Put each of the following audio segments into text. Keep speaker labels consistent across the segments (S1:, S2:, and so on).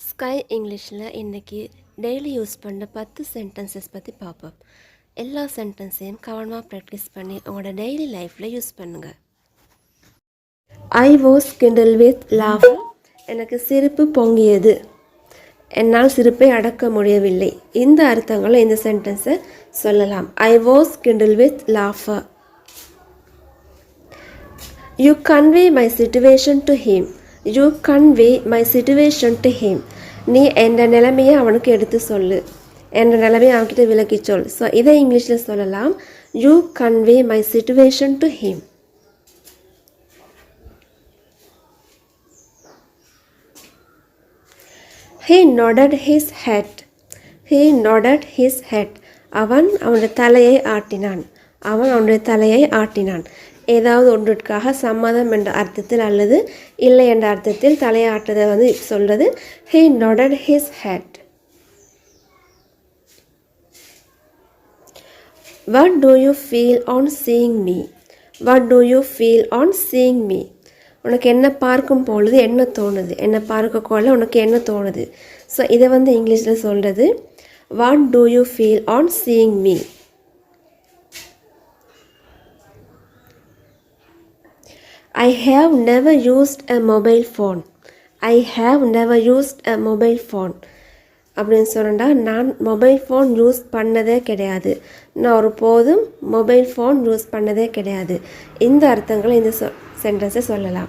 S1: Sky இங்கிலீஷில் இன்றைக்கி daily use பண்ணுற 10 சென்டென்சஸ் பற்றி பார்ப்போம். எல்லா சென்டென்ஸையும் கவனமாக ப்ராக்டிஸ் பண்ணி உங்களோட டெய்லி லைஃப்பில் யூஸ் பண்ணுங்கள். I was Kindle with laugh. எனக்கு சிரிப்பு பொங்கியது. என்னால் சிரிப்பை அடக்க முடியவில்லை. இந்த அர்த்தங்களை இந்த சென்டென்ஸை சொல்லலாம். I was Kindle with laugh. You convey my situation to him. You convey my situation to him. நீ என்ற நிலைமையை அவனுக்கு எடுத்து சொல்லு. என்ற நிலைமையை அவன்கிட்ட விளக்கி சொல். ஸோ இதை இங்கிலீஷில் சொல்லலாம். You convey my situation to him. He nodded his head. He nodded his head. அவன் அவனுடைய தலையை ஆட்டினான். அவன் அவனுடைய தலையை ஆட்டினான். ஏதாவது ஒன்றிற்காக சம்மதம் என்ற அர்த்தத்தில் அல்லது இல்லை என்ற அர்த்தத்தில் தலையாட்டதை சொல்றது. He nodded his head. What do you feel on seeing me? What do you feel on seeing me? உனக்கு என்ன பார்க்கும் பொழுது என்ன தோணுது? என்ன பார்க்கக்குள்ள உனக்கு என்ன தோணுது? ஸோ இதை இங்கிலீஷில் சொல்கிறது. What do you feel on seeing me? I have never used a mobile phone. I have never used a mobile phone. அப்படின்னு சொன்னா நான் மொபைல் ஃபோன் யூஸ் பண்ணதே கிடையாது. நான் ஒரு போதும் மொபைல் ஃபோன் யூஸ் பண்ணதே கிடையாது. இந்த அர்த்தங்களை இந்த சென்டென்ஸை சொல்லலாம்.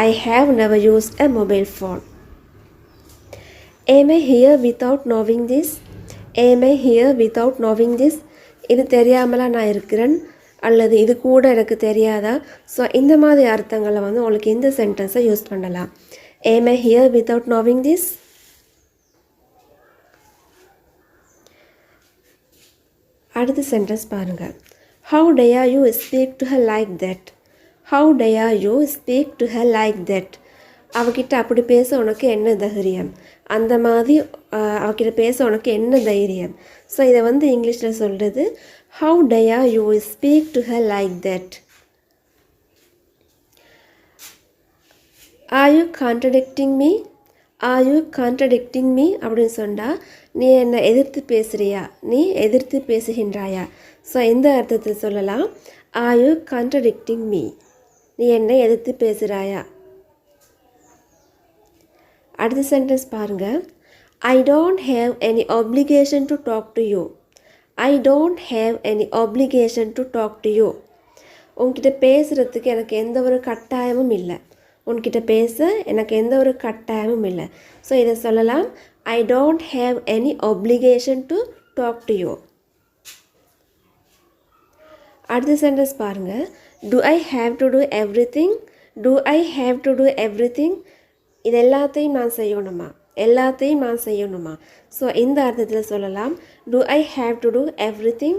S1: I have never used a mobile phone. Am I here without knowing this? Am I here without knowing this? இது தெரியாமலா நான் இருக்கிறேன் அல்லது இது கூட எனக்கு தெரியாதா? ஸோ இந்த மாதிரி அர்த்தங்களை உங்களுக்கு இந்த சென்டென்ஸை யூஸ் பண்ணலாம். Am I here without knowing this? அடுத்த சென்டென்ஸ் பாருங்கள். How dare you speak to her like that? How dare you speak to her like that? அவகிட்ட அப்படி பேச உனக்கு என்ன தைரியம்? அந்த மாதிரி அவகிட்ட பேச உனக்கு என்ன தைரியம்? ஸோ இதை இங்கிலீஷில் சொல்கிறது. How dare you speak to her like that? Are you contradicting me? Are you contradicting me? அப்படின்னு சொன்னால் நீ என்னை எதிர்த்து பேசுகிறியா? நீ எதிர்த்து பேசுகின்றாயா? ஸோ இந்த அர்த்தத்தில் சொல்லலாம். Are you contradicting me? நீ என்னை எதிர்த்து பேசுகிறாயா? அடுத்த சென்டென்ஸ் பாருங்கள். I don't have any obligation to talk to you. I don't have any obligation to talk to you. உன்கிட்ட பேசுகிறதுக்கு எனக்கு எந்த ஒரு கட்டாயமும் இல்லை. உன்கிட்ட பேச எனக்கு எந்த ஒரு கட்டாயமும் இல்லை. ஸோ இதை சொல்லலாம். I don't have any obligation to talk to you. அடுத்த சென்டென்ஸ் பாருங்கள். Do I have to do everything? Do I have to do everything? இது எல்லாத்தையும் நான் செய்யணுமா? எல்லாத்தையும் நான் செய்யணுமா? ஸோ இந்த அர்த்தத்தில் சொல்லலாம். Do I have to do everything?